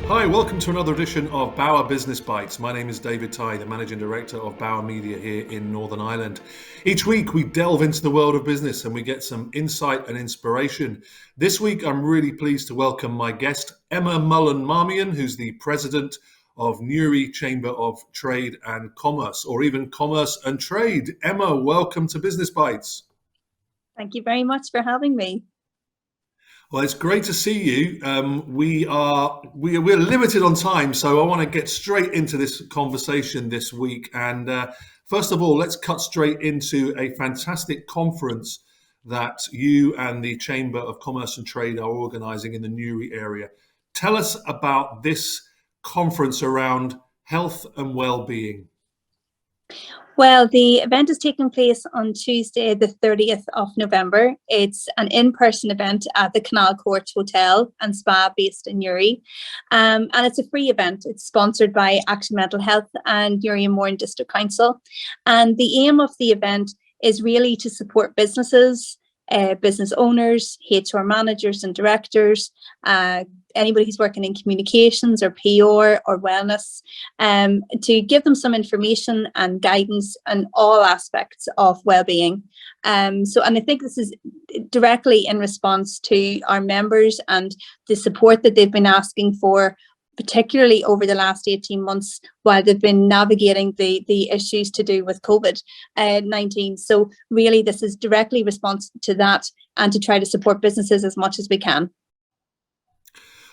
Hi, welcome to another edition of Bauer Business Bites. My name is David Tighe, the Managing Director of Bauer Media here in Northern Ireland. Each week we delve into the world of business and we get some insight and inspiration. This week I'm really pleased to welcome my guest, Emma Mullen-Marmion, who's the President of Newry Chamber of Trade and Commerce, or even Commerce and Trade. Emma, welcome to Business Bites. Thank you very much for having me. Well, it's great to see you. We're limited on time, so I want to get straight into this conversation this week. And first of all, let's cut straight into a fantastic conference that you and the Chamber of Commerce and Trade are organising in the Newry area. Tell us about this conference around health and well-being. Well, the event is taking place on Tuesday, the 30th of November. It's an in-person event at the Canal Court Hotel and Spa based in Newry. And it's a free event. It's sponsored by Action Mental Health and Newry and Mourne District Council. And the aim of the event is really to support businesses, business owners, HR managers and directors, anybody who's working in communications or PR or wellness, to give them some information and guidance on all aspects of well-being. And I think this is directly in response to our members and the support that they've been asking for, particularly over the last 18 months while they've been navigating the issues to do with COVID-19. So really this is directly response to that and to try to support businesses as much as we can.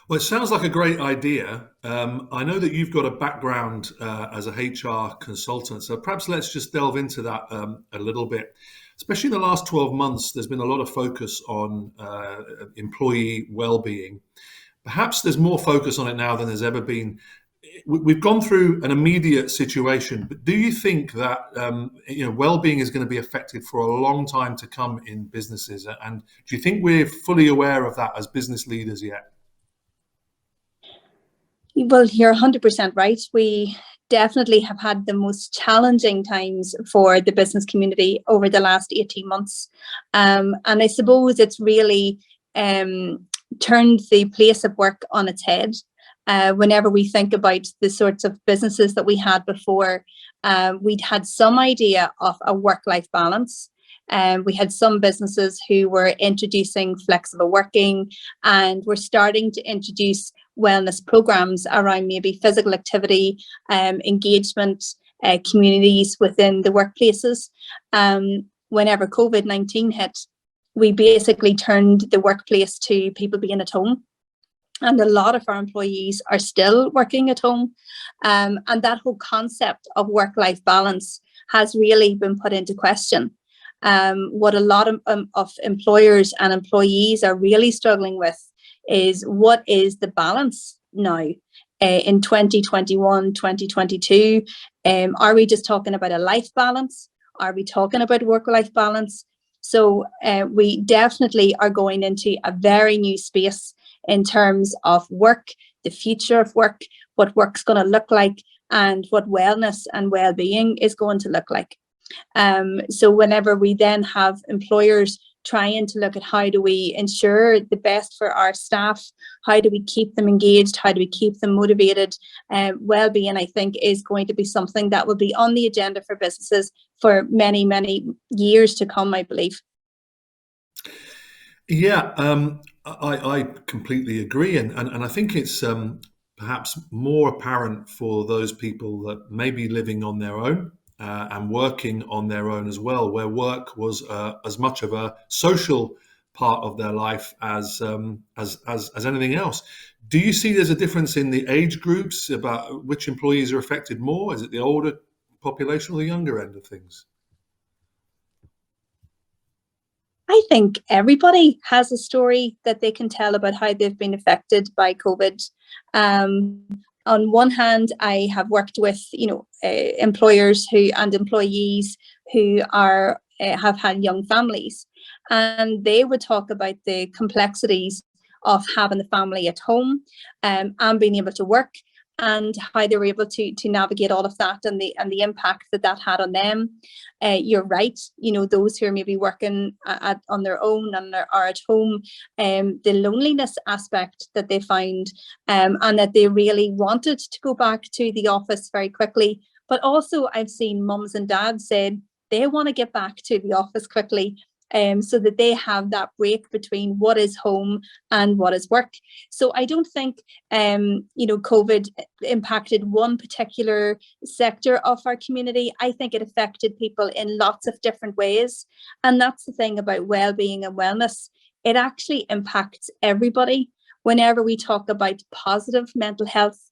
Well, it sounds like a great idea. I know that you've got a background as a HR consultant, so perhaps let's just delve into that a little bit. Especially in the last 12 months, there's been a lot of focus on employee well-being. Perhaps there's more focus on it now than there's ever been. We've gone through an immediate situation, but do you think that well-being is going to be affected for a long time to come in businesses? And do you think we're fully aware of that as business leaders yet? Well, you're 100% right. We definitely have had the most challenging times for the business community over the last 18 months. And I suppose it's really turned the place of work on its head. Whenever we think about the sorts of businesses that we had before, we'd had some idea of a work-life balance. We had some businesses who were introducing flexible working and were starting to introduce wellness programs around maybe physical activity, engagement, communities within the workplaces. Whenever COVID-19 hit, we basically turned the workplace to people being at home. And a lot of our employees are still working at home. And that whole concept of work-life balance has really been put into question. What a lot of employers and employees are really struggling with is what is the balance now in 2021, 2022? Are we just talking about a life balance? Are we talking about work-life balance? So we definitely are going into a very new space in terms of work, the future of work, what work's going to look like, and what wellness and well-being is going to look like. So whenever we then have employers trying to look at how do we ensure the best for our staff, how do we keep them engaged, how do we keep them motivated, well-being, I think, is going to be something that will be on the agenda for businesses for many, many years to come, I believe. Yeah, I completely agree. And I think it's perhaps more apparent for those people that may be living on their own and working on their own as well, where work was as much of a social part of their life as anything else. Do you see there's a difference in the age groups about which employees are affected more? Is it the older population or the younger end of things? I think everybody has a story that they can tell about how they've been affected by COVID. On one hand, I have worked with, employers and employees who have had young families, and they would talk about the complexities of having the family at home and being able to work, and how they were able to navigate all of that, and the impact that had on them. You're right, those who are maybe working on their own and are at home, the loneliness aspect that they found, and that they really wanted to go back to the office very quickly. But also I've seen mums and dads said they want to get back to the office quickly, so that they have that break between what is home and what is work. So I don't think COVID impacted one particular sector of our community. I think it affected people in lots of different ways. And that's the thing about well-being and wellness. It actually impacts everybody. Whenever we talk about positive mental health,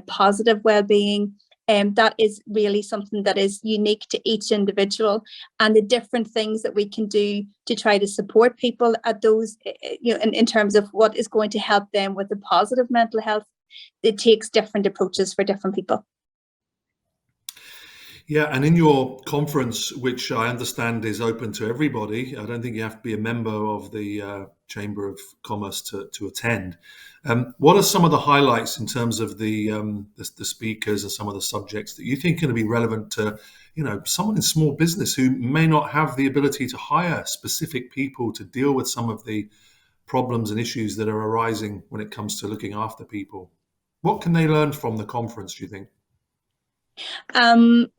positive well-being, that is really something that is unique to each individual, and the different things that we can do to try to support people at those, in terms of what is going to help them with the positive mental health. It takes different approaches for different people. Yeah, and in your conference, which I understand is open to everybody, I don't think you have to be a member of the Chamber of Commerce to attend. What are some of the highlights in terms of the speakers and some of the subjects that you think are going to be relevant to, someone in small business who may not have the ability to hire specific people to deal with some of the problems and issues that are arising when it comes to looking after people? What can they learn from the conference, do you think?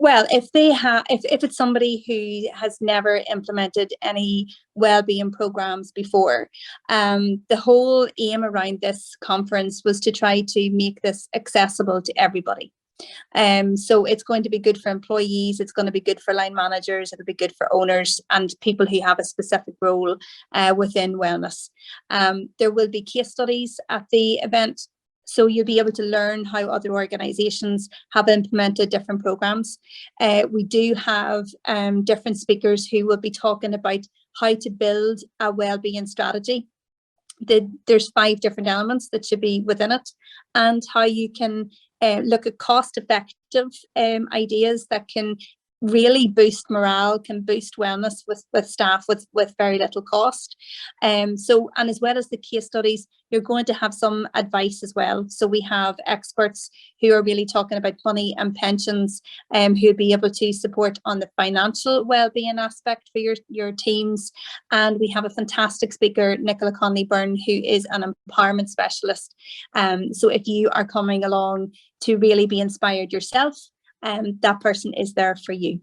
Well, if it's somebody who has never implemented any wellbeing programs before, the whole aim around this conference was to try to make this accessible to everybody. So it's going to be good for employees, it's going to be good for line managers, it'll be good for owners and people who have a specific role within wellness. There will be case studies at the event, so you'll be able to learn how other organisations have implemented different programs. We do have different speakers who will be talking about how to build a wellbeing strategy. There's 5 different elements that should be within it, and how you can look at cost-effective ideas that can really boost morale, can boost wellness with staff with very little cost. And as well as the case studies, you're going to have some advice as well. So we have experts who are really talking about money and pensions, who'll be able to support on the financial well-being aspect for your teams. And we have a fantastic speaker, Nicola Conley-Byrne, who is an empowerment specialist. So if you are coming along to really be inspired yourself, that person is there for you.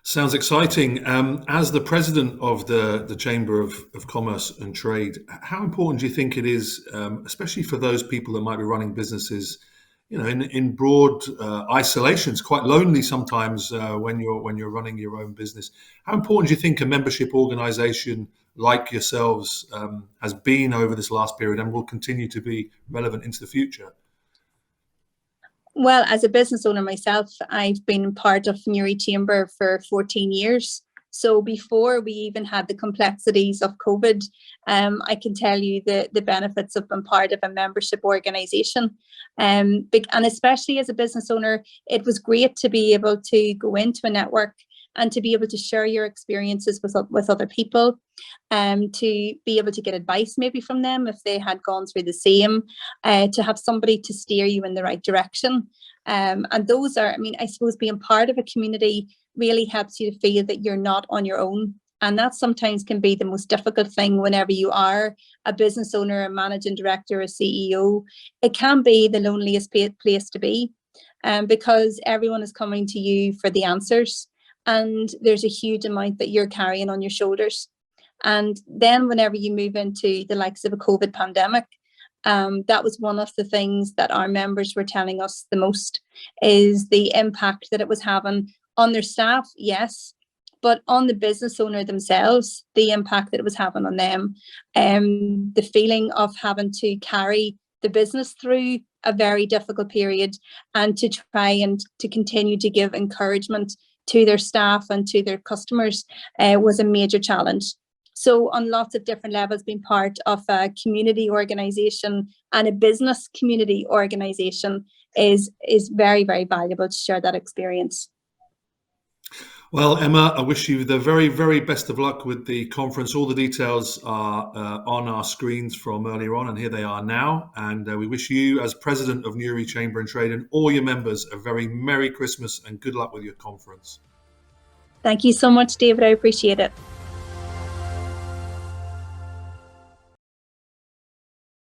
Sounds exciting. As the president of the Chamber of Commerce and Trade, how important do you think it is, especially for those people that might be running businesses, in broad isolation? It's quite lonely sometimes when you're running your own business. How important do you think a membership organisation like yourselves has been over this last period and will continue to be relevant into the future? Well, as a business owner myself, I've been part of Newry Chamber for 14 years. So before we even had the complexities of COVID, I can tell you the benefits of being part of a membership organisation. And especially as a business owner, it was great to be able to go into a network and to be able to share your experiences with other people, to be able to get advice maybe from them if they had gone through the same, to have somebody to steer you in the right direction. And those are, I suppose being part of a community really helps you to feel that you're not on your own. And that sometimes can be the most difficult thing whenever you are a business owner, a managing director, a CEO. It can be the loneliest place to be, because everyone is coming to you for the answers. And there's a huge amount that you're carrying on your shoulders. And then whenever you move into the likes of a COVID pandemic, that was one of the things that our members were telling us the most, is the impact that it was having on their staff, yes, but on the business owner themselves, the impact that it was having on them, the feeling of having to carry the business through a very difficult period, and to try and to continue to give encouragement to their staff and to their customers was a major challenge. So on lots of different levels, being part of a community organisation and a business community organisation is very, very valuable to share that experience. Well, Emma, I wish you the very, very best of luck with the conference. All the details are on our screens from earlier on, and here they are now. And we wish you, as president of Newry Chamber and Trade, and all your members, a very Merry Christmas and good luck with your conference. Thank you so much, David. I appreciate it.